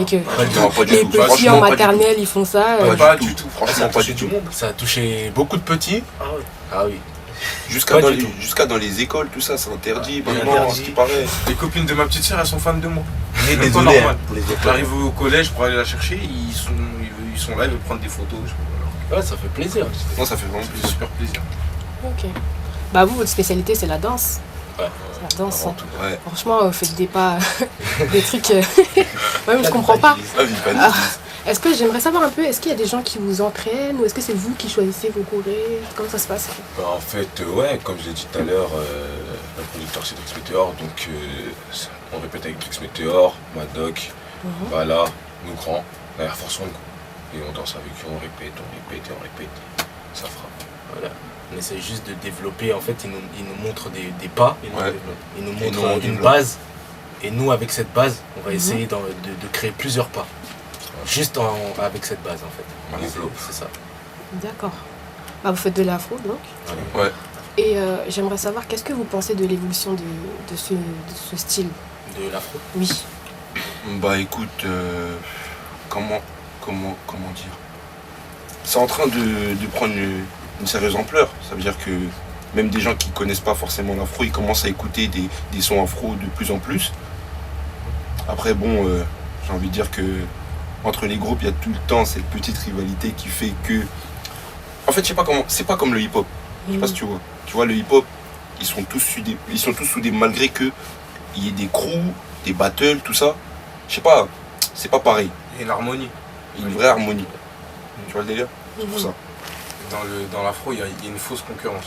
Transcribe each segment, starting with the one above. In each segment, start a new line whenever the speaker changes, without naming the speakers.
Et que
Non, pas du
les
tout.
petits
Franchement,
en
pas du
maternelle, ils font ça.
Pas du tout, franchement, pas du tout.
Ça a touché beaucoup de petits.
Ah oui.
Jusqu'à
Pas du tout.
dans les écoles, tout ça, c'est interdit.
Oui,
Maintenant,
interdit.
ce qui paraît.
Les copines de ma petite sœur, elles sont fans de moi.
On est
Même pas
désolé
normal.
pour les écoles.
J'arrive au collège pour aller la chercher, ils sont là, ils veulent prendre des photos.
Ouais, ça fait plaisir.
Non, ça fait vraiment
Ça fait
plaisir.
super plaisir.
Ok. Bah vous, votre spécialité, c'est la danse.
Ouais.
C'est la danse.
Avant
Hein.
tout.
Ouais.
Franchement, vous faites des pas, des trucs... Moi-même, je comprends pas.
Ah, vie pas
Ah, est-ce que j'aimerais savoir un peu, est-ce qu'il y a des gens qui vous entraînent ou est-ce que c'est vous qui choisissez vos chorés? Comment ça se passe?
Bah, en fait, ouais, comme je l'ai dit tout à l'heure, le producteur c'est Drix Meteor, donc on répète avec Drix Meteor, Madoc, Bala, nous grands, la Air Force One, et on danse avec eux, on répète et on répète, ça frappe. Voilà. On essaie juste de développer, en fait, ils nous montrent des pas,
Ouais.
ils nous
Et nous,
montrent
on
une
développe.
base, et nous, avec cette base, on va essayer de créer plusieurs pas. Juste avec cette base, en fait.
On développe.
C'est ça.
D'accord. Bah, vous faites de l'afro, donc.
Ouais.
Et j'aimerais savoir, qu'est-ce que vous pensez de l'évolution de ce style?
De l'afro.
Oui.
Bah écoute, comment dire? C'est en train de prendre une sérieuse ampleur. Ça veut dire que même des gens qui connaissent pas forcément l'afro, ils commencent à écouter des sons afro de plus en plus. Après bon, j'ai envie de dire que entre les groupes, il y a tout le temps cette petite rivalité qui fait que... En fait, je sais pas comment... C'est pas comme le hip-hop. Je sais pas si tu vois. Tu vois, le hip-hop, ils sont tous soudés malgré que il y ait des crews, des battles, tout ça. Je sais pas, c'est pas pareil.
Il y a une harmonie.
Il y a une vraie harmonie. Tu vois le délire? C'est pour ça.
Dans l'afro, il y a une fausse concurrence.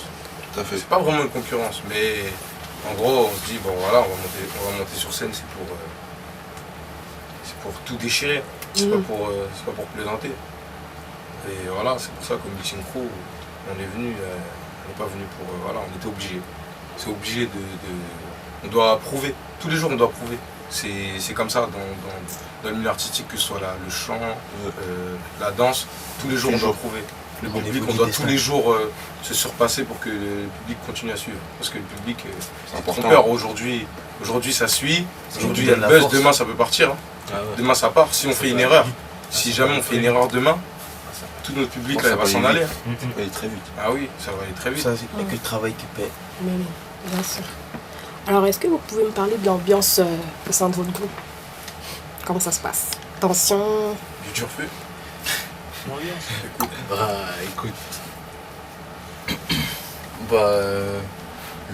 Tout à fait.
C'est pas vraiment une concurrence, mais en gros, on se dit, bon voilà, on va monter sur scène, c'est pour tout déchirer. C'est pas pour plaisanter. Et voilà, c'est pour ça qu'au Mixing Crew, on est venu, on n'est pas venu pour... voilà, on était obligé. C'est obligé on doit prouver. Tous les jours, on doit prouver. C'est comme ça dans le milieu artistique, que ce soit le chant, la danse. Tous les jours, on doit prouver. Le public, on doit tous les jours se surpasser pour que le public continue à suivre. Parce que le public,
C'est
ils ont
important.
peur. Aujourd'hui, ça suit. Aujourd'hui, il y a le buzz. Demain, ça peut partir. Hein.
Ah ouais.
Demain, ça part. Si on fait une erreur, si jamais on fait une erreur demain, tout notre public
Bon,
là,
ça
il va
va
s'en
aller
aller.
vite. Ça va aller très vite.
Ah oui, ça va aller très vite.
Ça, c'est que le travail qui paie.
Mais oui, bien sûr. Alors, est-ce que vous pouvez me parler de l'ambiance au sein de votre groupe? Comment ça se passe? Tension?
Du turfu.
Bah, écoute,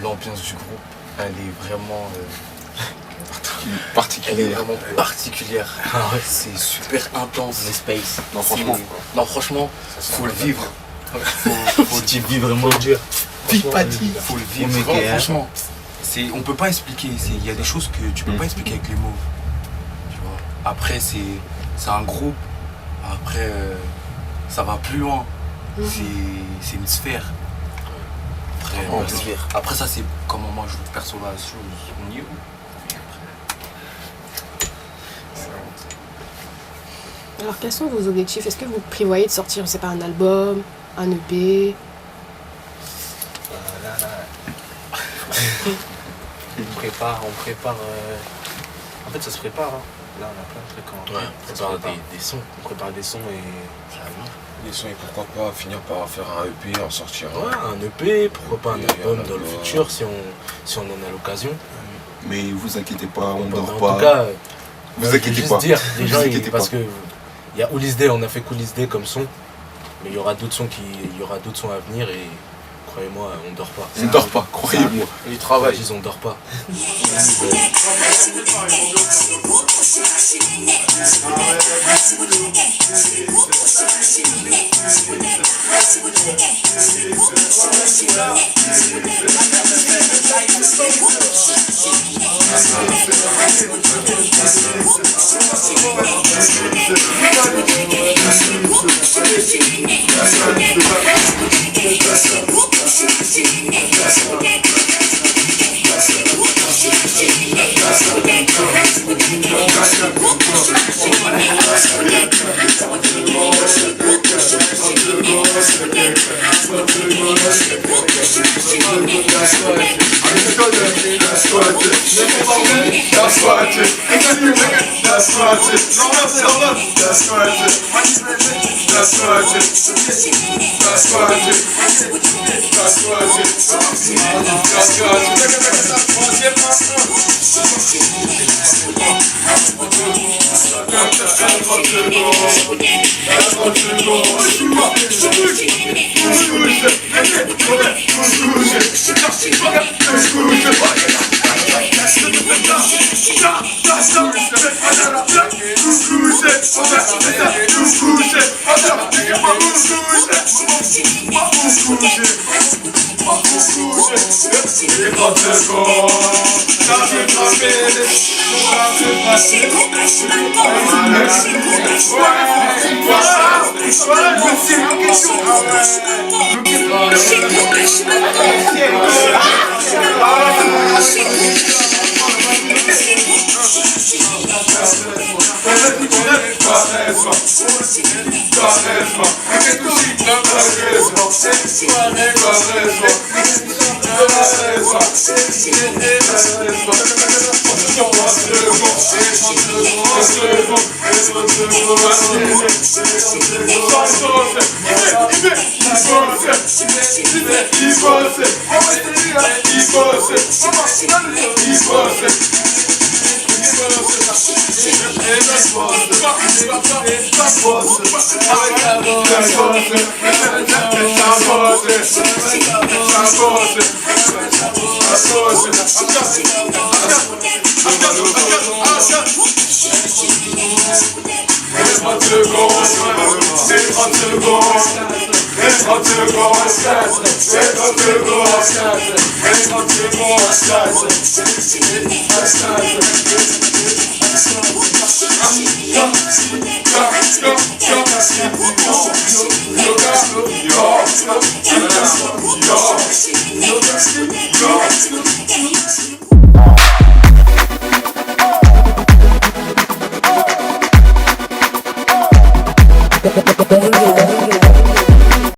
L'ambiance du groupe, elle est vraiment... Elle est
Particulier.
vraiment particulière. C'est super intense. Les space.
Non, franchement.
Non, franchement, faut le vivre. Faut le vivre vraiment.
Pipati.
Faut le vivre.
Mais
Franchement.
on peut pas expliquer, il y a des choses que tu peux pas expliquer avec les mots. Tu vois. Après c'est un groupe, après ça va plus loin. C'est une sphère. Après ça c'est comment moi je perçois la chose au niveau.
Alors, quels sont vos objectifs? Est-ce que vous prévoyez de sortir, je sais pas, un album, un EP?
On prépare. En fait, ça se prépare. Hein. Là, on a plein de trucs en
ouais, on prépare des sons. On prépare des sons et ça arrive.
Des sons et pourquoi pas finir par faire un EP, en sortir
Ouais, un EP, pourquoi pas un
Et
album
un
dans le
album.
futur si on en a l'occasion.
Mais vous inquiétez pas, on
En
dort
tout
pas.
cas,
Vous
je veux
inquiétez
juste
pas.
dire, les
Vous
gens,
inquiétez
parce
pas.
que il y a Ulysse Day, on a fait qu'Ulysse Day comme son, mais il y aura d'autres sons à venir et croyez-moi, on dort pas.
On dort pas, croyez-moi.
Il travaille.
Ils on dort pas.
That's
Bang